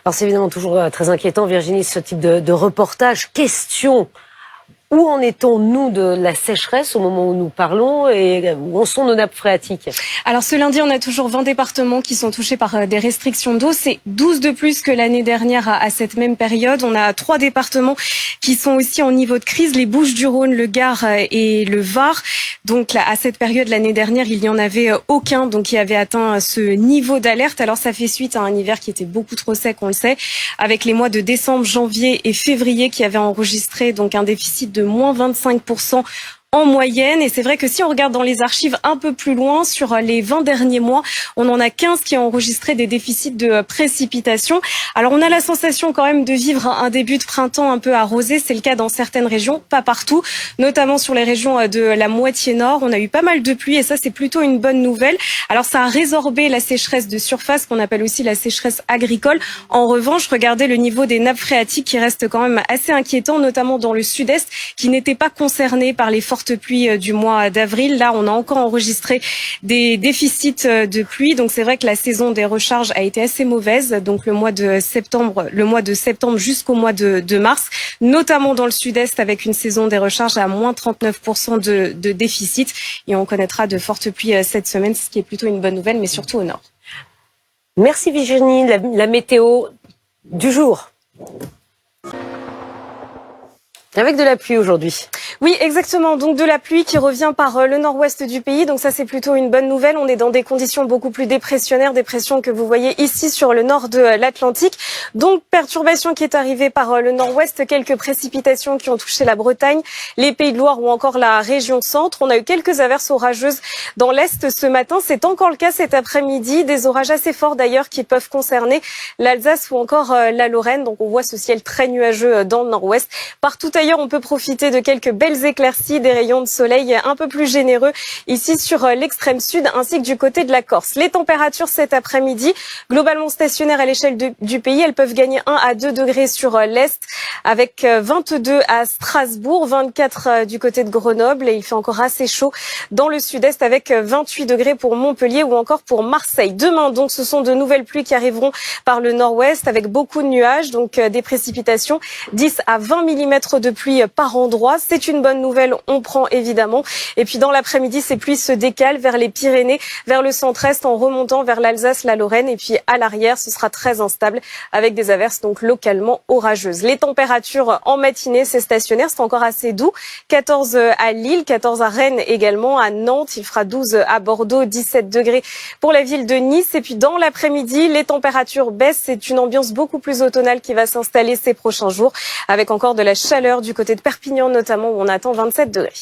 Alors c'est évidemment toujours très inquiétant, Virginie, ce type de reportage. Question, où en est-on, nous, de la sécheresse au moment où nous parlons et où en sont nos nappes phréatiques? Alors ce lundi, on a toujours 20 départements qui sont touchés par des restrictions d'eau. C'est 12 de plus que l'année dernière à cette même période. On a 3 départements qui sont aussi en niveau de crise, les Bouches-du-Rhône, le Gard et le Var. Donc là, à cette période, l'année dernière, il n'y en avait aucun donc qui avait atteint ce niveau d'alerte. Alors ça fait suite à un hiver qui était beaucoup trop sec, on le sait, avec les mois de décembre, janvier et février qui avaient enregistré donc un déficit de moins 25% en moyenne. Et c'est vrai que si on regarde dans les archives un peu plus loin, sur les 20 derniers mois, on en a 15 qui ont enregistré des déficits de précipitations. Alors on a la sensation quand même de vivre un début de printemps un peu arrosé. C'est le cas dans certaines régions, pas partout, notamment sur les régions de la moitié nord. On a eu pas mal de pluie et ça c'est plutôt une bonne nouvelle. Alors ça a résorbé la sécheresse de surface qu'on appelle aussi la sécheresse agricole. En revanche, regardez le niveau des nappes phréatiques qui reste quand même assez inquiétant, notamment dans le sud-est qui n'était pas concerné par les fortes pluies du mois d'avril. Là, on a encore enregistré des déficits de pluie. Donc, c'est vrai que la saison des recharges a été assez mauvaise. Donc, le mois de septembre jusqu'au mois de mars, notamment dans le sud-est avec une saison des recharges à moins 39% de déficit. Et on connaîtra de fortes pluies cette semaine, ce qui est plutôt une bonne nouvelle, mais surtout au nord. Merci Virginie. La météo du jour. Avec de la pluie aujourd'hui. Oui, exactement. Donc de la pluie qui revient par le nord-ouest du pays. Donc ça, c'est plutôt une bonne nouvelle. On est dans des conditions beaucoup plus dépressionnaires, des pressions que vous voyez ici sur le nord de l'Atlantique. Donc perturbation qui est arrivée par le nord-ouest, quelques précipitations qui ont touché la Bretagne, les Pays de Loire ou encore la région centre. On a eu quelques averses orageuses dans l'est ce matin. C'est encore le cas cet après-midi. Des orages assez forts d'ailleurs qui peuvent concerner l'Alsace ou encore la Lorraine. Donc on voit ce ciel très nuageux dans le nord-ouest. Partout ailleurs, on peut profiter de quelques belles éclaircies, des rayons de soleil un peu plus généreux ici sur l'extrême sud ainsi que du côté de la Corse. Les températures cet après-midi, globalement stationnaires à l'échelle du pays, elles peuvent gagner 1 à 2 degrés sur l'est avec 22 à Strasbourg, 24 du côté de Grenoble et il fait encore assez chaud dans le sud-est avec 28 degrés pour Montpellier ou encore pour Marseille. Demain, donc, ce sont de nouvelles pluies qui arriveront par le nord-ouest avec beaucoup de nuages, donc des précipitations, 10 à 20 mm de pluie par endroit. C'est une bonne nouvelle, on prend évidemment. Et puis dans l'après-midi, ces pluies se décalent vers les Pyrénées, vers le centre-est en remontant vers l'Alsace, la Lorraine. Et puis à l'arrière, ce sera très instable avec des averses donc localement orageuses. Les températures en matinée, c'est stationnaire, c'est encore assez doux. 14 à Lille, 14 à Rennes également, à Nantes, il fera 12 à Bordeaux, 17 degrés pour la ville de Nice. Et puis dans l'après-midi, les températures baissent. C'est une ambiance beaucoup plus automnale qui va s'installer ces prochains jours avec encore de la chaleur du côté de Perpignan notamment où on attend 27 degrés.